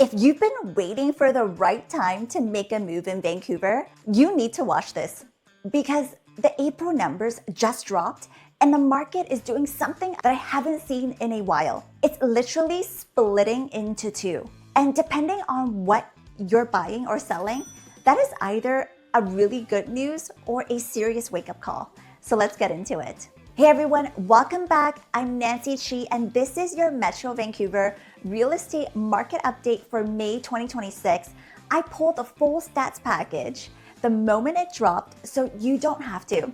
If you've been waiting for the right time to make a move in Vancouver, you need to watch this because the April numbers just dropped and the market is doing something that I haven't seen in a while. It's literally splitting into two. And depending on what you're buying or selling, that is either a really good news or a serious wake-up call. So let's get into it. Hey everyone, welcome back. I'm Nancy Chi and this is your Metro Vancouver real estate market update for May 2026. I pulled the full stats package the moment it dropped so you don't have to.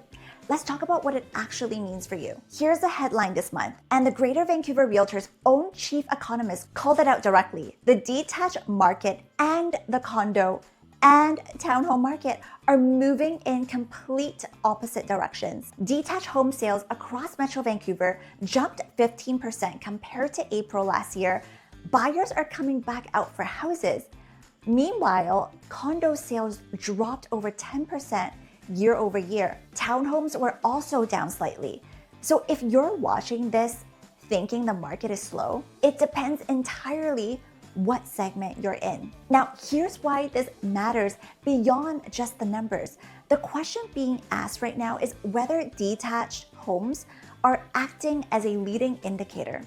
Let's talk about what it actually means for you. Here's the headline this month, and the Greater Vancouver Realtors' own chief economist called it out directly. The detached market and the condo and townhome market are moving in complete opposite directions. Detached home sales across Metro Vancouver jumped 15% compared to April last year. Buyers are coming back out for houses. Meanwhile, condo sales dropped over 10% year over year. Townhomes were also down slightly. So if you're watching this thinking the market is slow, it depends entirely what segment you're in. Now, here's why this matters beyond just the numbers. The question being asked right now is whether detached homes are acting as a leading indicator,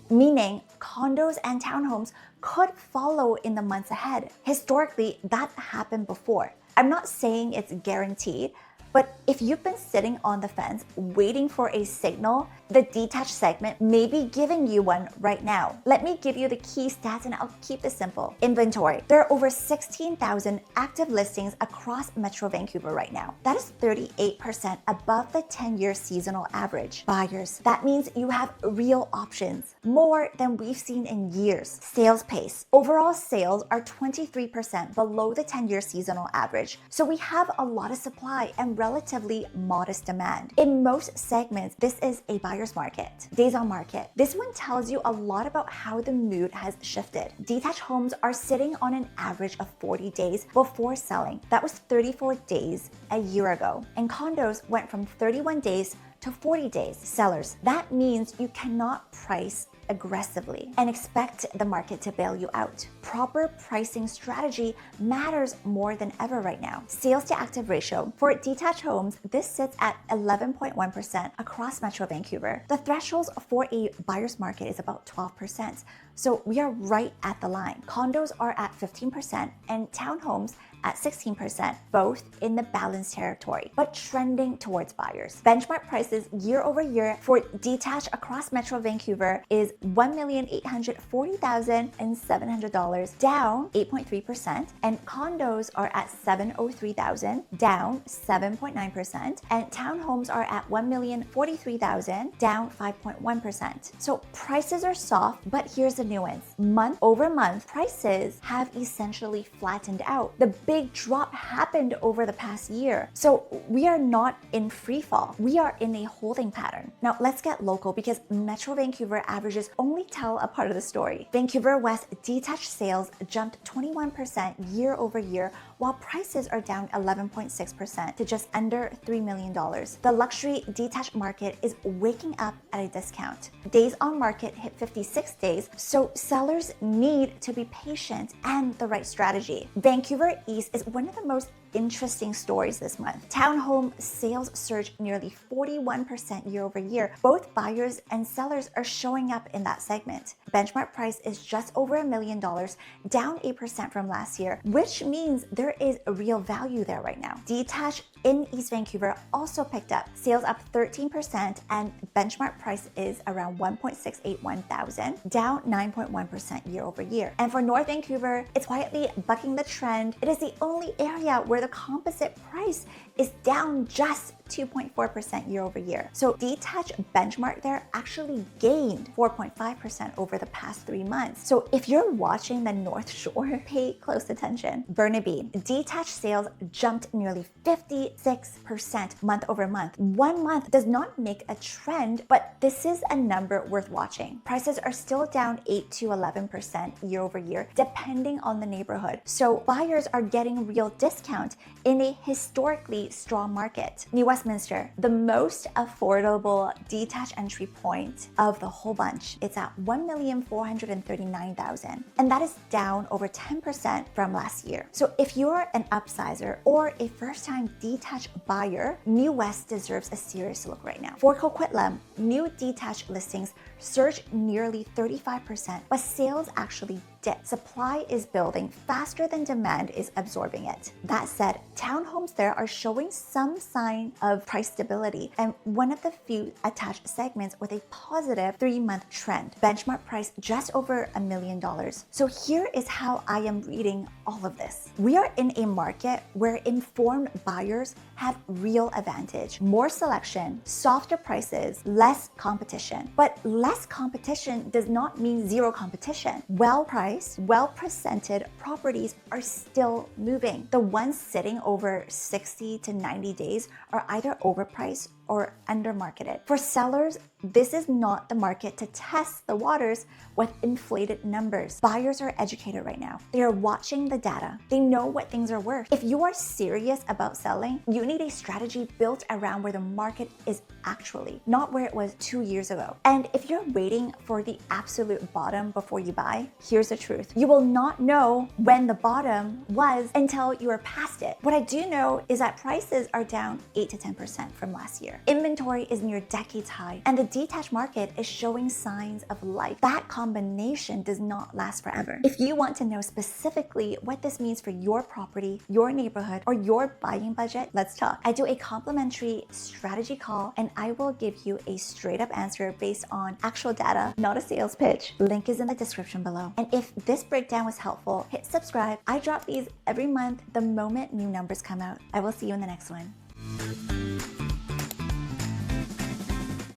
meaning condos and townhomes could follow in the months ahead. Historically, that happened before. I'm not saying it's guaranteed, but if you've been sitting on the fence waiting for a signal, the detached segment may be giving you one right now. Let me give you the key stats and I'll keep this simple. Inventory. There are over 16,000 active listings across Metro Vancouver right now. That is 38% above the 10-year seasonal average. Buyers. That means you have real options, more than we've seen in years. Sales pace. Overall sales are 23% below the 10-year seasonal average. So we have a lot of supply and relatively modest demand. In most segments, this is a buyer's market. Days on market. This one tells you a lot about how the mood has shifted. Detached homes are sitting on an average of 40 days before selling. That was 34 days a year ago. And condos went from 31 days to 40 days. Sellers. That means you cannot price aggressively and expect the market to bail you out. Proper pricing strategy matters more than ever right now. Sales to active ratio. For detached homes, this sits at 11.1% across Metro Vancouver. The thresholds for a buyer's market is about 12%. So we are right at the line. Condos are at 15% and townhomes at 16%, both in the balanced territory, but trending towards buyers. Benchmark prices year over year for detached across Metro Vancouver is $1,840,700, down 8.3%, and condos are at $703,000, down 7.9%, and townhomes are at $1,043,000, down 5.1%. So prices are soft, but here's the nuance. Month over month, prices have essentially flattened out. The big drop happened over the past year. So we are not in free fall. We are in a holding pattern. Now let's get local because Metro Vancouver averages only tell a part of the story. Vancouver West detached sales jumped 21% year over year, while prices are down 11.6% to just under $3 million. The luxury detached market is waking up at a discount. Days on market hit 56 days, so sellers need to be patient and the right strategy. Vancouver East is one of the most interesting stories this month. Townhome sales surged nearly 41% year over year. Both buyers and sellers are showing up in that segment. Benchmark price is just over $1 million, down 8% from last year, which means there is a real value there right now. Detached in East Vancouver also picked up. Sales up 13% and benchmark price is around $1.681 thousand, down 9.1% year over year. And for North Vancouver, it's quietly bucking the trend. It is the only area where the composite price is down just 2.4% year over year. So detached benchmark there actually gained 4.5% over the past 3 months. So if you're watching the North Shore, pay close attention. Burnaby, detached sales jumped nearly 56% month over month. 1 month does not make a trend, but this is a number worth watching. Prices are still down 8 to 11% year over year, depending on the neighborhood. So buyers are getting real discount in a historically strong market. New West Westminster, the most affordable detached entry point of the whole bunch. It's at $1,439,000, and that is down over 10% from last year. So if you're an upsizer or a first-time detached buyer, New West deserves a serious look right now. For Coquitlam, new detached listings surged nearly 35%, but sales actually dipped. Supply is building faster than demand is absorbing it. That said, townhomes there are showing some sign of price stability and one of the few attached segments with a positive 3-month trend. Benchmark price just over $1 million. So here is how I am reading all of this. We are in a market where informed buyers have real advantage. More selection, softer prices, less competition. But less competition does not mean zero competition. Well-priced, well-presented properties are still moving. The ones sitting over 60 to 90 days are either overpriced or undermarketed. For sellers, this is not the market to test the waters with inflated numbers. Buyers are educated right now. They are watching the data. They know what things are worth. If you are serious about selling, you need a strategy built around where the market is actually, not where it was 2 years ago. And if you're waiting for the absolute bottom before you buy, here's the truth. You will not know when the bottom was until you are past it. What I do know is that prices are down 8 to 10% from last year. Inventory is near decades high, and the detached market is showing signs of life. That combination does not last forever. If you want to know specifically what this means for your property, your neighborhood, or your buying budget, let's talk. I do a complimentary strategy call, and I will give you a straight up answer based on actual data, not a sales pitch. Link is in the description below. And if this breakdown was helpful, hit subscribe. I drop these every month the moment new numbers come out. I will see you in the next one.